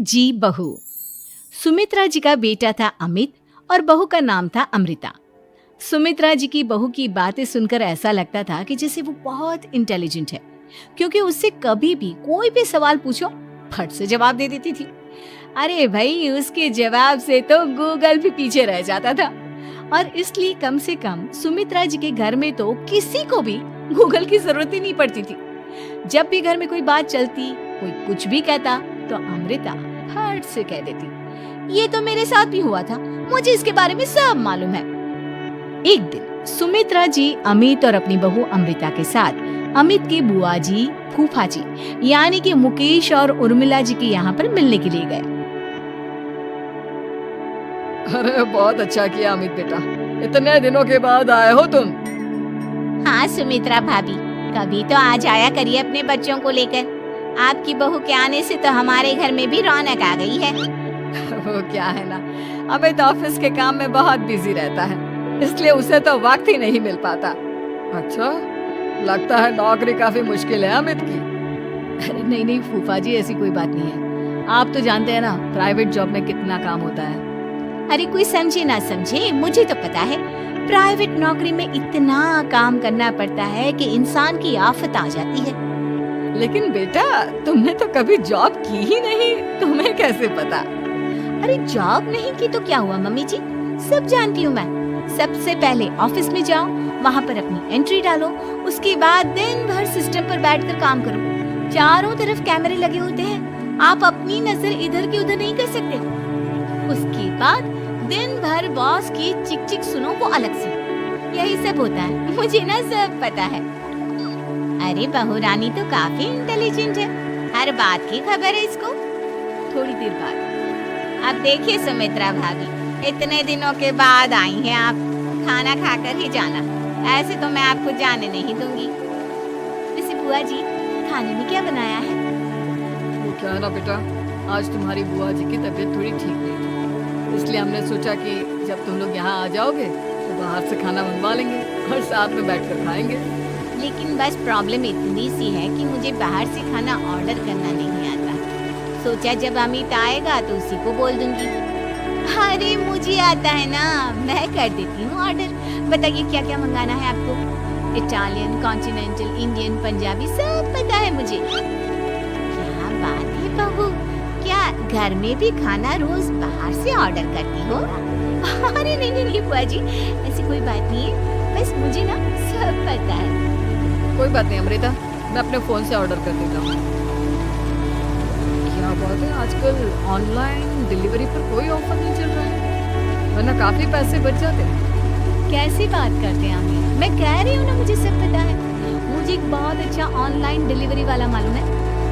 जी बहू। सुमित्रा जी का बेटा था अमित और बहू का नाम था अमृता। सुमित्रा जी की बहू की बातें सुनकर ऐसा लगता था कि जैसे वो बहुत इंटेलिजेंट है, क्योंकि उससे कभी भी कोई भी सवाल पूछो फट से जवाब दे देती थी। अरे भाई, उसके जवाब से तो गूगल भी पीछे रह जाता था। और इसलिए कम से कम सुमित्रा जी के घर में तो किसी को भी गूगल की जरूरत ही नहीं पड़ती थी। जब भी घर में कोई बात चलती, कोई कुछ भी कहता, तो अमृता फट से कह देती, ये तो मेरे साथ भी हुआ था, मुझे इसके बारे में सब मालूम है। एक दिन सुमित्रा जी अमित और अपनी बहू अमृता के साथ अमित की बुआ जी, फूफा जी यानी कि मुकेश और उर्मिला जी के यहाँ पर मिलने के लिए गए। अरे बहुत अच्छा किया अमित बेटा, इतने दिनों के बाद आए हो तुम। हाँ सुमित्रा भाभी, कभी तो आ जाया करिए अपने बच्चों को लेकर। आपकी बहू के आने से तो हमारे घर में भी रौनक आ गई है। वो क्या है ना, अमित ऑफिस के काम में बहुत बिजी रहता है, इसलिए उसे तो वक्त ही नहीं मिल पाता। अच्छा, लगता है नौकरी काफी मुश्किल है अमित की। अरे नहीं फूफा जी, ऐसी कोई बात नहीं है। आप तो जानते हैं ना प्राइवेट जॉब में कितना काम होता है। अरे कोई समझे ना समझे, मुझे तो पता है प्राइवेट नौकरी में इतना काम करना पड़ता है कि इंसान की आफत आ जाती है। लेकिन बेटा, तुमने तो कभी जॉब की ही नहीं, तुम्हें कैसे पता? अरे जॉब नहीं की तो क्या हुआ मम्मी जी, सब जानती हूँ मैं। सबसे पहले ऑफिस में जाओ, वहाँ पर अपनी एंट्री डालो, उसके बाद दिन भर सिस्टम पर बैठकर काम करो। चारों तरफ कैमरे लगे होते हैं, आप अपनी नजर इधर की उधर नहीं कर सकते। उसके बाद दिन भर बॉस की चिक चिक सुनो वो अलग से। यही सब होता है, मुझे ना सब पता है। अरे बहू रानी तो काफी इंटेलिजेंट है, हर बात की खबर है इसको। थोड़ी देर बाद अब देखिए सुमित्रा भाभी, इतने दिनों के बाद आई हैं आप, खाना खाकर ही जाना, ऐसे तो मैं आपको जाने नहीं दूंगी। वैसे बुआ जी, खाने में क्या बनाया है? वो क्या है ना बेटा, आज तुम्हारी बुआ जी की तबीयत थोड़ी ठीक नहीं थी, इसलिए हमने सोचा कि जब तुम लोग यहाँ आ जाओगे तो बाहर से खाना मंगवा लेंगे और साथ में बैठकर खाएंगे। लेकिन बस प्रॉब्लम इतनी सी है कि मुझे बाहर से खाना ऑर्डर करना नहीं आता। सोचा जब अमित आएगा तो उसी को बोल दूंगी। अरे मुझे आता है ना, मैं कर देती हूँ ऑर्डर। बताइए क्या क्या मंगाना है आपको? इटालियन, कॉन्टिनेंटल, इंडियन, पंजाबी सब पता है मुझे। क्या बात है बहू, क्या घर में भी खाना रोज बाहर से ऑर्डर करती हो? अरे नहीं बुआ जी, ऐसी कोई बात नहीं है, बस मुझे ना सब पता है। कोई बात नहीं अमृता, मैं अपने फोन से ऑर्डर कर देता हूँ। क्या बात है, आजकल ऑनलाइन डिलीवरी पर कोई ऑफर नहीं चल रहा है, वरना काफी पैसे बच जाते हैं। कैसी बात करते हैं आमिर, मैं कह रही हूँ ना मुझे सब पता है। मुझे एक बहुत अच्छा ऑनलाइन डिलीवरी वाला मालूम है,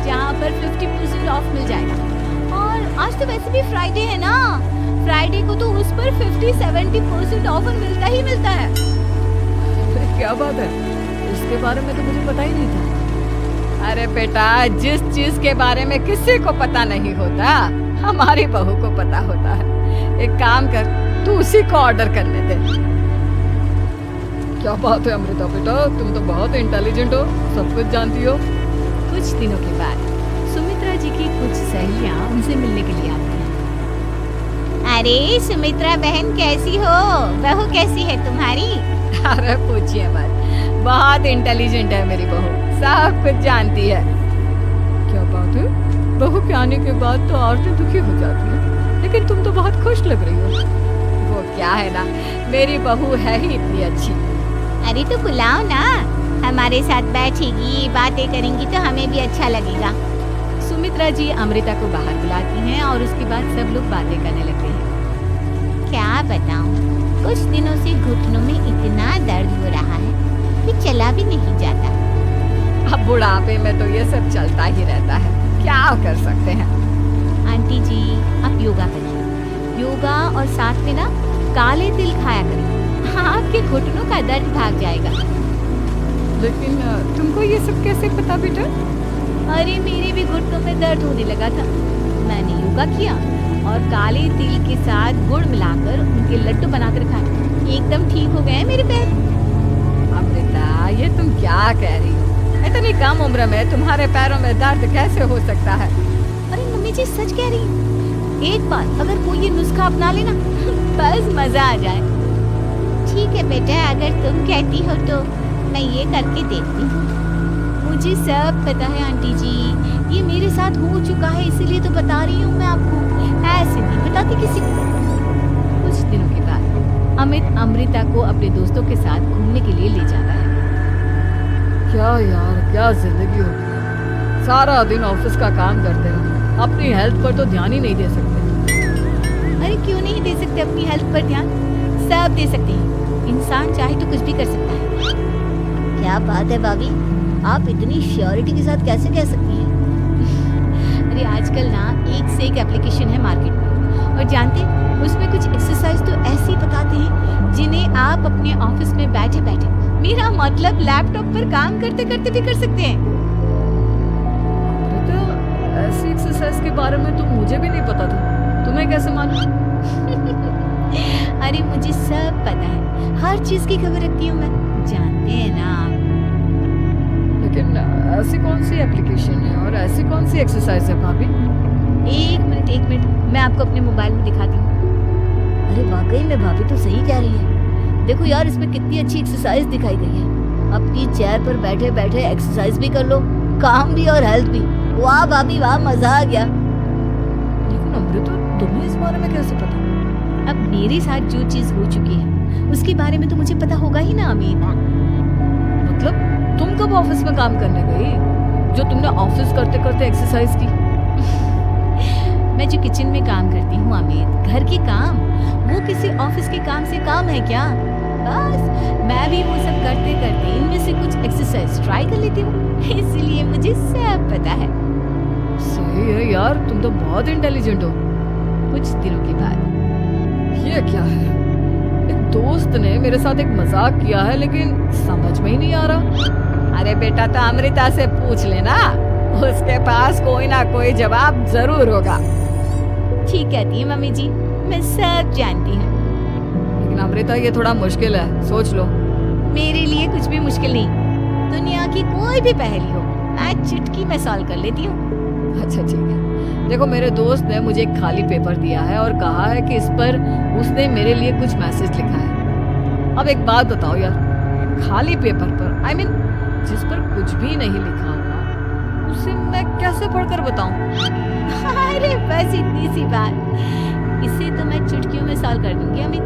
जहाँ पर 50% ऑफ मिल जाएगा। और आज तो वैसे भी फ्राइडे है ना, फ्राइडे को तो उस पर 50-70% ऑफर मिलता ही मिलता है। क्या बात है, इसके बारे में तो मुझे पता ही नहीं था। अरे बेटा, जिस चीज के बारे में किसी को पता नहीं होता, हमारी बहू को पता होता है। एक काम कर, तू उसी को ऑर्डर करने दे। क्या बात है अमृता बेटा, तुम तो बहुत इंटेलिजेंट हो, सब कुछ जानती हो। कुछ दिनों के बाद सुमित्रा जी की कुछ सहेलियां उनसे मिलने के लिए आती हैं। अरे सुमित्रा बहन कैसी हो, बहू कैसी है तुम्हारी? अरे पूछिए मत, बहुत इंटेलिजेंट है मेरी बहू, सब कुछ जानती है। क्या बात है, बहू के आने के बाद तो औरतें दुखी हो जाती हैं, लेकिन तुम तो बहुत खुश लग रही हो। वो क्या है ना, मेरी बहू है ही इतनी अच्छी। अरे तो बुलाओ ना, हमारे साथ बैठेगी, बातें करेंगी तो हमें भी अच्छा लगेगा। सुमित्रा जी अमृता को बाहर बुलाती हैं और उसके बाद सब लोग बातें करने लगते हैं। क्या बताऊं, कुछ दिनों से घुटनों में इतना दर्द हो रहा है कि चला भी नहीं जाता। अब बुढ़ापे में तो ये सब चलता ही रहता है, क्या कर सकते हैं। आंटी जी, आप योगा करिए, योगा और साथ में ना काले तिल खाया करिए, आपके घुटनों का दर्द भाग जाएगा। लेकिन तुमको ये सब कैसे पता बेटा? अरे मेरे भी घुटनों में दर्द होने लगा था, मैंने योगा किया और काले तिल के साथ गुड़ मिलाकर उनके लड्डू बनाकर खाए, एकदम ठीक हो गए मेरे पैर। अमृता, ये तुम क्या कह रही हो? इतनी कम उम्र में तुम्हारे पैरों में दर्द कैसे हो सकता है? अरे मम्मी जी सच कह रही हैं। एक बार अगर कोई ये नुस्खा अपना लेना बस मजा आ जाए। ठीक है बेटा, अगर तुम कहती हो तो मैं ये करके देखती हूँ। मुझे सब पता है आंटी जी, ये मेरे साथ हो चुका है, इसीलिए तो बता रही हूँ मैं आपको, ऐसे नहीं बताती किसी को। कुछ दिनों के बाद अमित अमृता को अपने दोस्तों के साथ घूमने के लिए ले जाता है। क्या यार, क्या जिंदगी हो गई है। सारा दिन ऑफिस का काम करते हैं, अपनी हेल्थ पर तो ध्यान ही नहीं दे सकते। अरे क्यों नहीं दे सकते अपनी हेल्थ पर ध्यान? सब दे सकते हैं, इंसान चाहे तो कुछ भी कर सकता है। क्या बात है भाभी, आप इतनी श्योरिटी के साथ कैसे कह सकती हैं? अरे आजकल ना एक से एक एप्लीकेशन है मार्केट में, और जानते हैं उसमें कुछ एक्सरसाइज तो ऐसी बताते हैं जिन्हें आप अपने ऑफिस में बैठे बैठे, मेरा मतलब लैपटॉप पर काम करते करते भी कर सकते हैं। तो ऐसी एक्सरसाइज के बारे में तो मुझे भी नहीं पता था, तुम्हें कैसे मालूम? अरे मुझे सब पता है, हर चीज की खबर रखती हूँ मैं, जानते हैं ना आप। लेकिन ऐसी कौन सी एप्लीकेशन है और ऐसी कौन सी एक्सरसाइज है भाभी? एक मिनट, मैं आपको अपने मोबाइल में दिखाती हूँ। अरे वाकई में भाभी तो सही कह रही है। देखो यार, इसमें कितनी अच्छी एक्सरसाइज दिखाई गई है। अपनी चेयर पर बैठे बैठे एक्सरसाइज भी कर लो, काम भी और हेल्थ भी। वाह भाभी वाह, मजा आ गया। लेकिन अमृता, तुम्हें इस बारे में कैसे पता? अब मेरे साथ जो चीज हो चुकी है उसके बारे में तो मुझे पता होगा ही ना अमित। मतलब तुम कब ऑफिस में काम करने गई जो तुमने ऑफिस करते करते एक्सरसाइज की? मैं जो किचन में काम करती हूँ अमित, घर के काम, वो किसी ऑफिस के काम से काम है क्या? बस मैं भी वो सब करते करते इनमें से कुछ एक्सरसाइज ट्राई कर लेती हूँ, इसलिए मुझे सब पता है। सही है यार, तुम तो बहुत इंटेलिजेंट हो। कुछ दिनों के बाद ये क्या है? एक दोस्त ने मेरे साथ एक मजाक किया है, लेकिन समझ में ही नहीं आ रहा। अरे बेटा, तो अमृता से पूछ लेना, उसके पास कोई ना कोई जवाब जरूर होगा। ठीक कहती है मम्मी जी, मैं सब जानती हूँ। लेकिन अमृता, ये थोड़ा मुश्किल है, सोच लो। मेरे लिए कुछ भी मुश्किल नहीं, दुनिया की कोई भी पहेली हो मैं चुटकी में सॉल्व कर लेती हूँ। अच्छा ठीक है, देखो मेरे दोस्त ने मुझे एक खाली पेपर दिया है और कहा है कि इस पर उसने मेरे लिए कुछ मैसेज लिखा है। अब एक बात बताओ यार, खाली पेपर पर, I mean, जिस पर कुछ भी नहीं लिखा हुआ, उसे मैं कैसे पढ़कर बताऊं? अरे बस इतनी सी बात, इसे तो मैं चुटकियों में सॉल्व कर दूंगी अमित।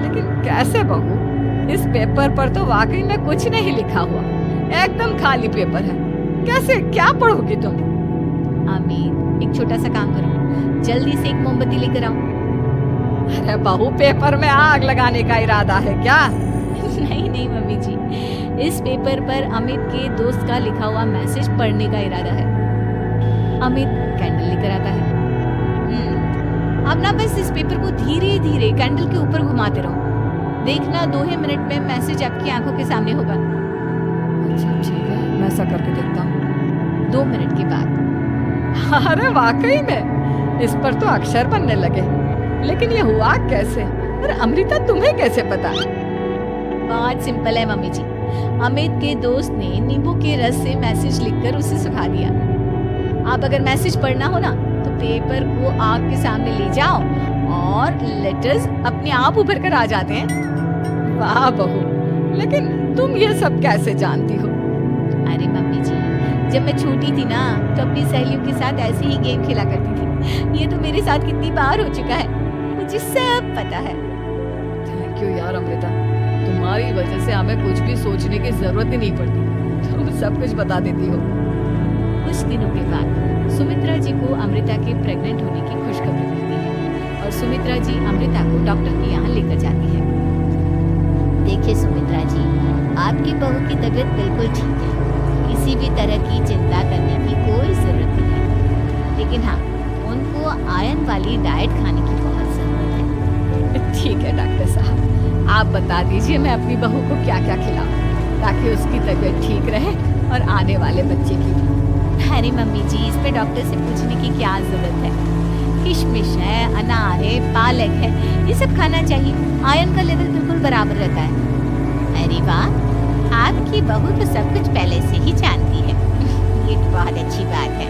लेकिन कैसे बहू, इस पेपर पर तो वाकई में कुछ नहीं लिखा हुआ, एकदम खाली पेपर है, कैसे क्या पढ़ोगी तुम? अमित, एक छोटा सा काम करो, जल्दी से एक मोमबत्ती लेकर आओ। अरे बहू, पेपर में आग लगाने का इरादा है क्या? नहीं मम्मी जी, इस पेपर पर अमित के दोस्त का लिखा हुआ मैसेज पढ़ने का इरादा है। अमित कैंडल लेकर आता है। अब ना बस इस पेपर को धीरे धीरे कैंडल के ऊपर घुमाते रहो, देखना 2 ही मिनट में मैसेज आपकी आंखों के सामने होगा। अच्छा ठीक है, मैं ऐसा करके देखता हूँ। 2 मिनट के बाद अरे वाकई में इस पर तो अक्षर बनने लगे, लेकिन ये हुआ कैसे? अरे अमृता, तुम्हें कैसे पता? बहुत सिंपल है मम्मी जी, अमित के दोस्त ने नींबू के रस से मैसेज लिखकर उसे सुखा दिया। आप अगर मैसेज पढ़ना हो ना तो पेपर को आग के सामने ले जाओ और लेटर्स अपने आप उभर कर आ जाते हैं। वाह बहू, लेकिन तुम ये सब कैसे जानती हो? अरे मम्मी जी, जब मैं छोटी थी ना तो अपनी सहेलियों के साथ ऐसे ही गेम खेला करती थी। ये तो मेरे साथ कितनी बार हो चुका है, मुझे सब पता है। थैंक यू यार अमृता, तुम्हारी वजह से हमें कुछ भी सोचने की जरूरत ही नहीं पड़ती, तुम सब कुछ बता देती हो। कुछ दिनों के बाद सुमित्रा जी को अमृता के प्रेग्नेंट होने की खुशखबरी मिलती है और सुमित्रा जी अमृता को डॉक्टर के यहाँ लेकर जाती है। देखिए सुमित्रा जी, आपकी बहू की तबीयत बिल्कुल ठीक है, किसी भी तरह की चिंता करने की कोई जरूरत नहीं है। लेकिन हाँ, उनको आयरन वाली डाइट खाने की बहुत जरूरत है। ठीक है डॉक्टर साहब, आप बता दीजिए मैं अपनी बहू को क्या क्या खिलाऊं ताकि उसकी तबीयत ठीक रहे और आने वाले बच्चे की भी। अरे मम्मी जी, इस पे डॉक्टर से पूछने की क्या जरूरत है? किशमिश है, अनार है, पालक है, ये सब खाना चाहिए, आयरन का लेवल बिल्कुल बराबर रहता है। अरे वाह, आपकी बहू तो सब कुछ पहले से ही जानती है। ये तो बहुत अच्छी बात है।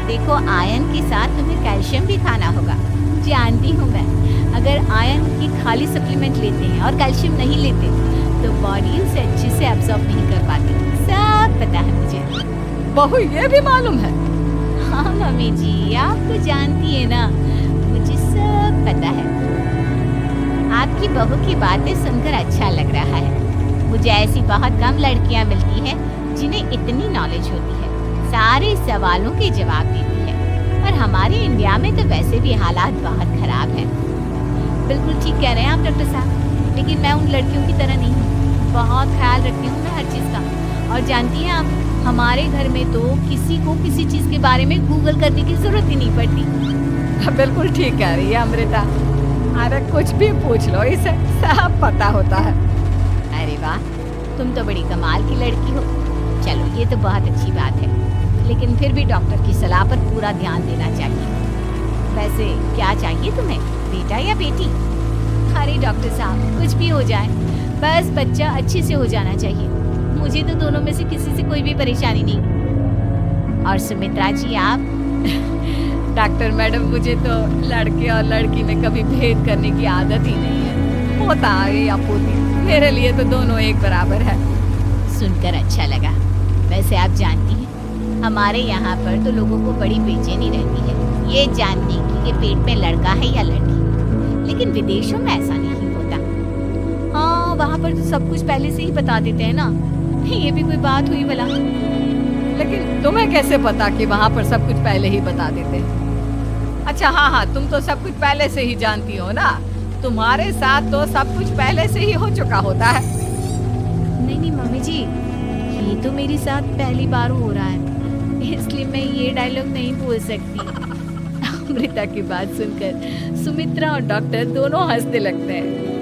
देखो आयरन के साथ तुम्हें कैल्शियम भी खाना होगा। जानती हूँ मैं, अगर आयरन की खाली सप्लीमेंट लेते हैं और कैल्शियम नहीं लेते तो बॉडी उसे अच्छे से एब्जॉर्ब नहीं कर पाती। सब पता है मुझे। बहू ये भी मालूम है? हाँ मम्मी जी, आप तो जानती है ना, मुझे सब पता है। आपकी बहू की बातें सुनकर अच्छा लग रहा है। मुझे ऐसी बहुत कम लड़कियां मिलती हैं जिन्हें इतनी नॉलेज होती है, सारे सवालों के जवाब देती है। और हमारे इंडिया में तो वैसे भी हालात बहुत खराब है। बिल्कुल ठीक कह रहे हैं आप डॉक्टर साहब, लेकिन मैं उन लड़कियों की तरह नहीं हूँ। बहुत ख्याल रखती हूँ मैं हर चीज़ का। और जानती हैं आप, हमारे घर में तो किसी को किसी चीज़ के बारे में गूगल करने की जरूरत ही नहीं पड़ती। बिल्कुल ठीक कह रही है अमृता। अरे कुछ भी पूछ लो, इसे सब पता होता है। अरे वाह, तुम तो बड़ी कमाल की लड़की हो। चलो ये तो बहुत अच्छी बात है, लेकिन फिर भी डॉक्टर की सलाह पर पूरा ध्यान देना चाहिए। वैसे क्या चाहिए तुम्हें, बेटा या बेटी? अरे डॉक्टर साहब, कुछ भी हो जाए, बस बच्चा अच्छे से हो जाना चाहिए। मुझे तो दोनों में से किसी से कोई भी परेशानी नहीं। और सुमित्रा जी आप? डॉक्टर मैडम, मुझे तो लड़के और लड़की में कभी भेद करने की आदत ही नहीं है। होता है या पोती, मेरे लिए तो दोनों एक बराबर है। सुनकर अच्छा लगा। वैसे आप जानती हैं, हमारे यहाँ पर तो लोगों को बड़ी बेचैनी रहती है ये जानने की कि पेट में लड़का है या लड़की, लेकिन विदेशों में ऐसा नहीं होता। हाँ, वहाँ पर तो सब कुछ पहले से ही बता देते हैं ना। ये भी कोई बात हुई भला? लेकिन तुम्हें कैसे पता कि वहाँ पर सब कुछ पहले ही बता देते हैं? अच्छा हाँ, तुम तो सब कुछ पहले से ही जानती हो ना। तुम्हारे साथ तो सब कुछ पहले से ही हो चुका होता है। नहीं मम्मी जी, ये तो मेरे साथ पहली बार हो रहा है, इसलिए मैं ये डायलॉग नहीं बोल सकती। अमृता की बात सुनकर सुमित्रा और डॉक्टर दोनों हंसने लगते हैं।